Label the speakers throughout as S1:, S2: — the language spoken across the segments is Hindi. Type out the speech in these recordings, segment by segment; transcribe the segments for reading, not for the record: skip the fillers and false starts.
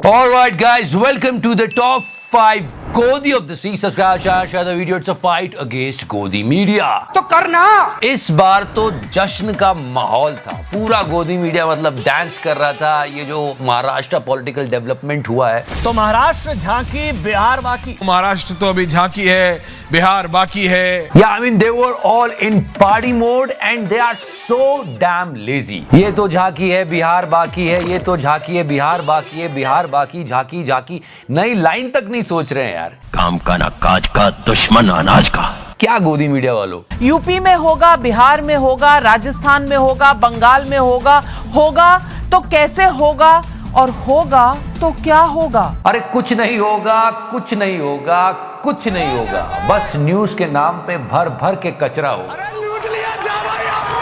S1: All right, guys, welcome to the top 5 Godi of the sea. Subscribe, share the video. It's a fight against Godi media.
S2: तो करना।
S1: इस बार तो जश्न का माहौल था। पूरा गोदी मीडिया मतलब डांस कर रहा था। ये जो महाराष्ट्र पॉलिटिकल डेवलपमेंट हुआ है,
S3: तो महाराष्ट्र झांकी, बिहार बाकी।
S4: महाराष्ट्र तो अभी झांकी है, बिहार बाकी है।
S1: Yeah, I mean they were all in party mode and they are so damn lazy. ये तो झांकी है, बिहार बाकी है। ये तो झांकी है, बिहार बाकी है। बिहार बाकी, झांकी झांकी, नई लाइन तक नहीं सोच रहे हैं यार।
S5: काम का ना काज का, दुश्मन अनाज का।
S1: क्या गोदी मीडिया वालों,
S3: यूपी में होगा, बिहार में होगा, राजस्थान में होगा, बंगाल में होगा। होगा तो कैसे होगा और होगा तो क्या होगा?
S1: अरे कुछ नहीं होगा, कुछ नहीं होगा, कुछ नहीं होगा। बस न्यूज के नाम पे भर भर के कचरा होगा।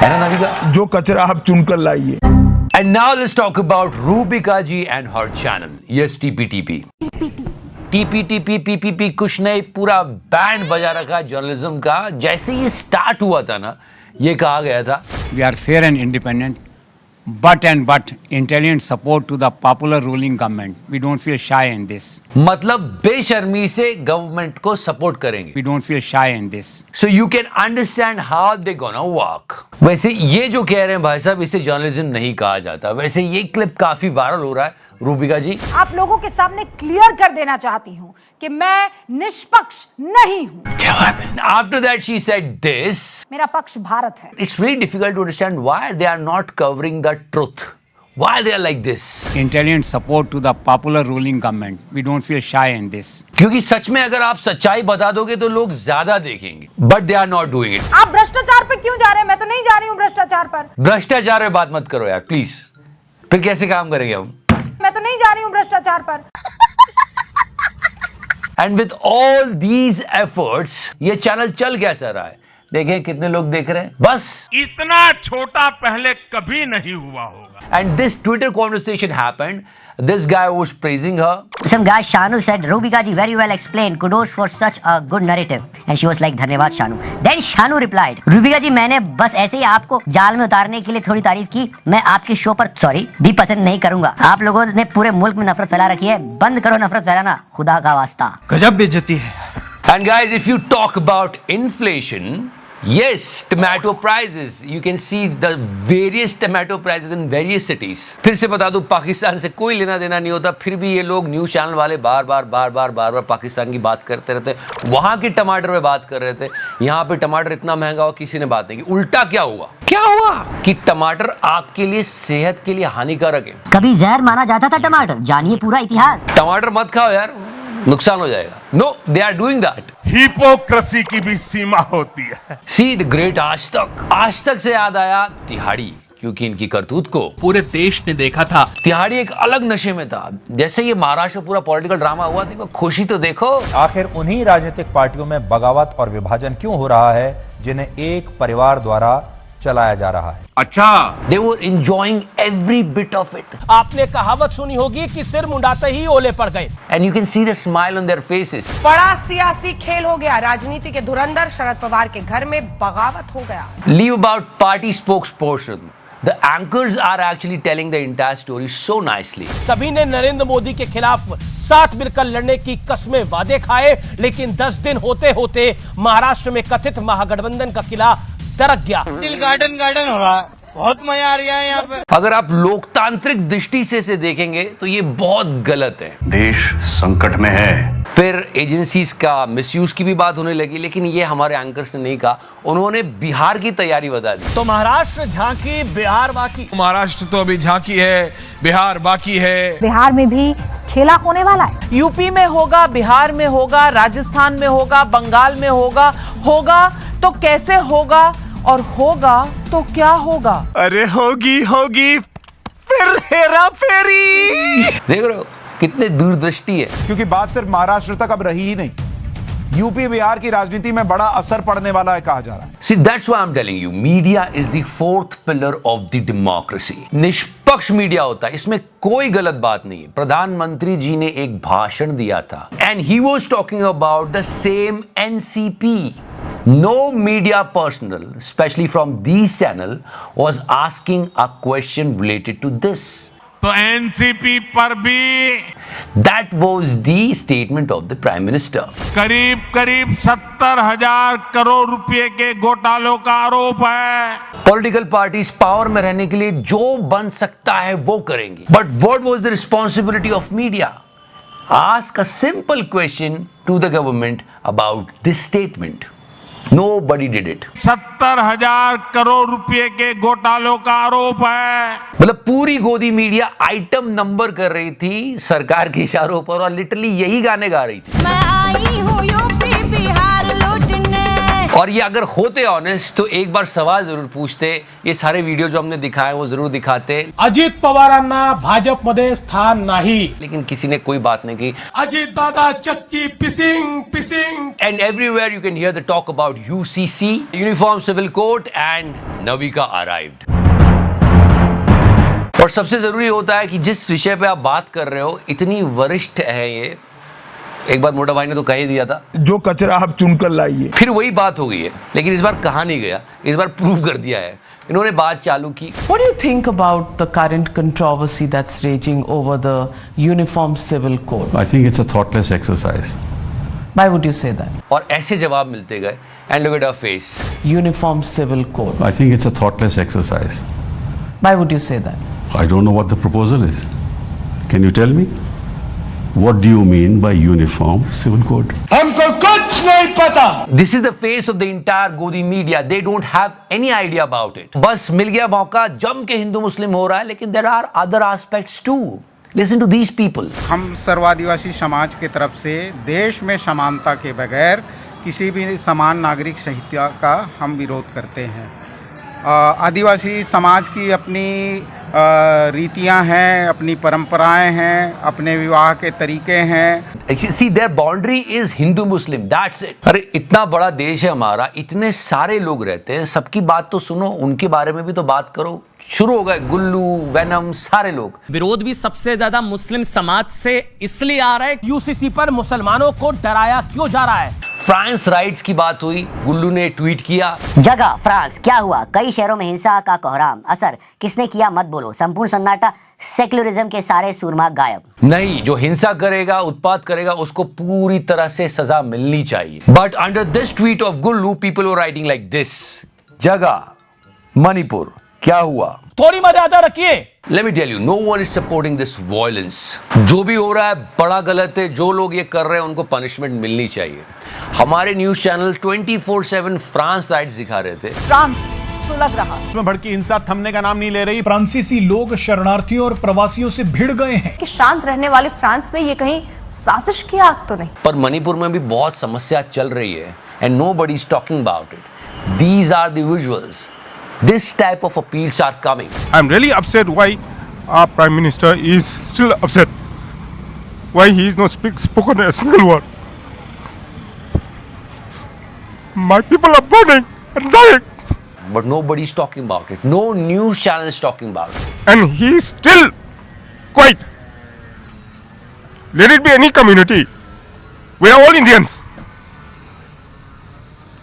S1: है ना नविका?
S6: जो कचरा आप चुनकर लाइए।
S1: And now let's talk about Rubika ji and her channel. Yes, TPTP. TPTP, PPP कुछ नहीं, पूरा बैंड बजा रखा जर्नलिज्म का। जैसे ये स्टार्ट हुआ था ना, ये कहा गया था
S7: We are fair and independent, but intelligent support to the popular ruling government. We don't feel shy in this.
S1: मतलब बेशर्मी से गवर्नमेंट को सपोर्ट करेंगे।
S7: We don't feel shy in this.
S1: So you can understand how they gonna work. वैसे ये जो कह रहे हैं भाई साहब, इसे जर्नलिज्म नहीं कहा जाता। वैसे ये क्लिप काफी वायरल हो रहा है। रूबिका जी,
S2: आप लोगों के सामने क्लियर कर देना चाहती हूँ कि मैं निष्पक्ष नहीं हूँ।
S1: क्या बात है? After that she said this.
S2: मेरा पक्ष भारत है।
S1: It's really difficult to understand why they are not covering the truth. Why they are like this?
S7: Intelligent support to the popular ruling government. We don't feel shy in this.
S1: क्योंकि सच में अगर आप सच्चाई बता दोगे तो लोग ज्यादा देखेंगे। But they are not doing it.
S2: आप भ्रष्टाचार पे क्यों जा रहे हैं? मैं तो नहीं जा रही हूँ भ्रष्टाचार पर।
S1: भ्रष्टाचार में बात मत करो यार प्लीज। फिर कैसे काम करेंगे हम?
S2: मैं तो नहीं जा रही हूँ भ्रष्टाचार पर।
S1: And with all these efforts, ये चैनल चल कैसा रहा है? देखें कितने लोग देख रहे हैं। बस
S6: इतना छोटा पहले कभी नहीं हुआ होगा।
S1: And this Twitter conversation happened. This guy was praising her.
S8: Some guy Shanu said, Rubika ji very well explained. Kudos for such a good narrative. And she was like, धन्यवाद Shanu. Then Shanu replied, Rubika ji मैंने बस ऐसे ही आपको जाल में उतारने के लिए थोड़ी तारीफ की। मैं आपके शो पर सॉरी भी पसंद नहीं करूंगा। आप लोगों ने पूरे मुल्क में नफरत फैला रखी है। बंद करो नफरत फैलाना, खुदा का वास्ता।
S4: गजब बेइज्जती है।
S1: And guys, if you talk about inflation, yes, tomato prices. You can see the various tomato prices in various cities. फिर से बता दूं, पाकिस्तान से कोई लेना देना नहीं होता, फिर भी ये लोग न्यूज चैनल वाले बार बार पाकिस्तान की बात करते रहते। वहां के टमाटर पे बात कर रहे थे। यहाँ पे टमाटर इतना महंगा हो, किसी ने बात नहीं की। उल्टा क्या हुआ? क्या हुआ कि टमाटर आपके लिए, सेहत के लिए हानिकारक है।
S8: कभी जहर माना जाता था टमाटर, जानिए पूरा इतिहास।
S1: टमाटर मत खाओ यार, नुकसान हो जाएगा। No, they are doing that.
S6: Hypocrisy की भी सीमा होती है।
S1: सी द ग्रेट आज तक। आज तक से याद आया तिहाड़ी, क्योंकि इनकी करतूत को
S5: पूरे देश ने देखा था।
S1: तिहाड़ी एक अलग नशे में था। जैसे ये महाराष्ट्र पूरा पॉलिटिकल ड्रामा हुआ, देखो खुशी तो देखो।
S9: आखिर उन्हीं राजनीतिक पार्टियों में बगावत और विभाजन क्यों हो रहा है जिन्हें एक परिवार द्वारा चलाया जा रहा है।
S5: अच्छा,
S1: They were enjoying every bit of it.
S3: आपने कहावत सुनी होगी कि सिर मुंडाते ही ओले पड़ गए।
S1: And you can see the smile on their faces.
S2: बड़ा सियासी खेल हो गया। राजनीति के धुरंधर शरद पवार के घर में बगावत हो गया।
S1: Leave about party spokesperson. The anchors are actually telling the entire story so nicely.
S3: सभी ने नरेंद्र मोदी के खिलाफ साथ मिलकर लड़ने की कस्में वादे खाए, लेकिन 10 दिन होते होते महाराष्ट्र में कथित महागठबंधन का किला दरक गया।
S10: दिल गार्डन हो रहा है, बहुत मजा आ रहा है यहाँ पे।
S1: अगर आप लोकतांत्रिक दृष्टि से इसे देखेंगे तो ये बहुत गलत है।
S5: देश संकट में है।
S1: फिर एजेंसीज का मिसयूज की भी बात होने लगी, लेकिन ये हमारे एंकर्स ने नहीं कहा। उन्होंने बिहार की तैयारी बता दी।
S3: तो महाराष्ट्र झांकी, बिहार बाकी।
S4: महाराष्ट्र तो अभी झांकी है, बिहार बाकी है।
S2: बिहार में भी खेला होने वाला है।
S3: यूपी में होगा, बिहार में होगा, राजस्थान में होगा, बंगाल में होगा। होगा तो कैसे होगा और होगा तो क्या होगा?
S6: अरे होगी फिर हेरा फेरी।
S1: देख रहे हो कितने दूरदृष्टि है।
S9: क्योंकि बात सिर्फ महाराष्ट्र तक अब रही ही नहीं, यूपी बिहार की राजनीति में बड़ा असर पड़ने वाला है कहा जा रहा है।
S1: See, that's why I'm telling you, media is the fourth pillar of the democracy. निष्पक्ष मीडिया होता है, इसमें कोई गलत बात नहीं है। प्रधानमंत्री जी ने एक भाषण दिया था, and he was talking about the same NCP. No media personnel, especially from these channel, was asking a question related to this.
S6: तो एनसीपी पर भी
S1: That was the statement of the Prime Minister.
S6: करीब करीब 70,000 करोड़ रुपए के घोटालों का आरोप है।
S1: Political parties पावर में रहने के लिए जो बन सकता है वो करेंगी. But what was the responsibility of media? Ask a simple question to the government about this statement. Nobody did it.
S6: 70,000 crore रुपए के घोटालों का आरोप है।
S1: मतलब पूरी गोदी मीडिया आइटम नंबर कर रही थी सरकार के इशारों पर और लिटरली यही गाने गा रही थी।
S11: मैं आई हूँ यूपी बिहार लूटने।
S1: और ये अगर होते ऑनेस्ट तो एक बार सवाल जरूर पूछते, ये सारे वीडियो जो हमने दिखाए वो जरूर दिखाते।
S3: अजित पवारांना भाजपमध्ये स्थान नाही,
S1: लेकिन किसी ने कोई बात नहीं की।
S3: अजित दादा चक्की पिसिंग पिसिंग।
S1: And everywhere you can hear the talk about UCC, Uniform Civil Code, and Navika arrived. और सबसे जरूरी होता है कि जिस विषय पे आप बात कर रहे हो इतनी वरिष्ठ है ये, एक बार मोटा भाई ने तो कह ही दिया था,
S6: जो कचरा आप चुनकर लाइए।
S1: फिर वही बात हो गई है, लेकिन इस बार कहा नहीं गया, इस बार प्रूव कर दिया है। इन्होंने बात चालू की।
S12: What do you think about the current controversy that's raging over the Uniform Civil Code?
S5: I think it's a thoughtless exercise.
S12: Why would you say that?
S1: और ऐसे जवाब मिलते गए। And look at her face.
S12: Uniform Civil Code.
S5: I think it's a thoughtless exercise.
S12: Why would you say that?
S5: I don't know what the proposal is. Can you tell me? What do you mean by Uniform Civil Code?
S10: हमको कुछ नहीं पता।
S1: This is the face of the entire Godi media. They don't have any idea about it. बस मिल गया मौका, जम के हिंदू मुस्लिम हो रहा है, लेकिन there are other aspects too. Listen to these people.
S10: हम सर्वादिवासी समाज की तरफ से देश में समानता के बगैर किसी भी समान नागरिक संहिता का हम विरोध करते हैं। आदिवासी समाज की अपनी रीतियां हैं, अपनी परंपराएं हैं, अपने विवाह के तरीके हैं।
S1: See, their boundary is Hindu Muslim. That's it. अरे इतना बड़ा देश है हमारा, इतने सारे लोग रहते हैं, सबकी बात तो सुनो, उनके बारे में भी तो बात करो। शुरू हो गए गुल्लू, वेनम, सारे लोग।
S3: विरोध भी सबसे ज्यादा मुस्लिम समाज से इसलिए आ रहा है, यूसीसी पर मुसलमानों को डराया क्यों जा रहा है।
S1: फ्रांस राइट्स की बात हुई, गुल्लू ने ट्वीट किया,
S8: जगह फ्रांस क्या हुआ, कई शहरों में हिंसा का कोहराम, असर किसने किया मत बोलो, संपूर्ण सन्नाटा, सेक्युलरिज्म के सारे सूरमा गायब।
S1: नहीं, जो हिंसा करेगा, उत्पात करेगा, उसको पूरी तरह से सजा मिलनी चाहिए। But under this tweet of Gullu people were writing like this, जगह मणिपुर क्या हुआ,
S3: थोड़ी मर्यादा रखिए।
S1: Let me tell you, no one is supporting this violence. जो भी हो रहा है बड़ा गलत है, जो लोग ये कर रहे हैं उनको पनिशमेंट मिलनी चाहिए। हमारे न्यूज चैनल 24/7 फ्रांस राइट्स दिखा रहे थे।
S2: फ्रांस सुलग रहा,
S4: में भड़की हिंसा थमने का नाम नहीं ले रही।
S13: फ्रांसीसी लोग शरणार्थियों और प्रवासियों से भिड़ गए हैं
S11: कि शांत रहने वाले फ्रांस में ये कहीं साजिश की आग तो नहीं।
S1: पर मणिपुर में भी बहुत समस्या चल रही है and nobody is talking about it. These are the visuals. This type of appeals are coming.
S6: I'm really upset why our Prime Minister is still upset. Why he is not spoken a single word. My people are burning and dying.
S1: But nobody is talking about it. No news channel is talking about it.
S6: And he is still quiet. Let it be any community. We are all Indians.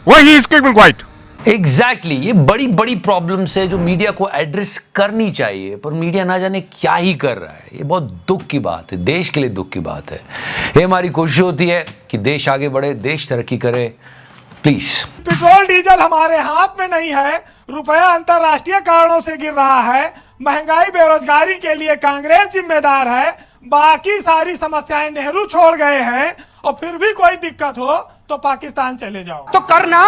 S6: Why he is keeping quiet?
S1: Exactly. ये बड़ी बड़ी प्रॉब्लम्स है जो मीडिया को एड्रेस करनी चाहिए, पर मीडिया ना जाने क्या ही कर रहा है। ये बहुत दुख की बात है, देश के लिए दुख की बात है। ये हमारी कोशिश होती है कि देश आगे बढ़े, देश तरक्की करे। प्लीज।
S13: पेट्रोल डीजल हमारे हाथ में नहीं है, रुपया अंतरराष्ट्रीय कारणों से गिर रहा है, महंगाई बेरोजगारी के लिए कांग्रेस जिम्मेदार है, बाकी सारी समस्याएं नेहरू छोड़ गए हैं, और फिर भी कोई दिक्कत हो तो पाकिस्तान चले जाओ।
S3: तो करना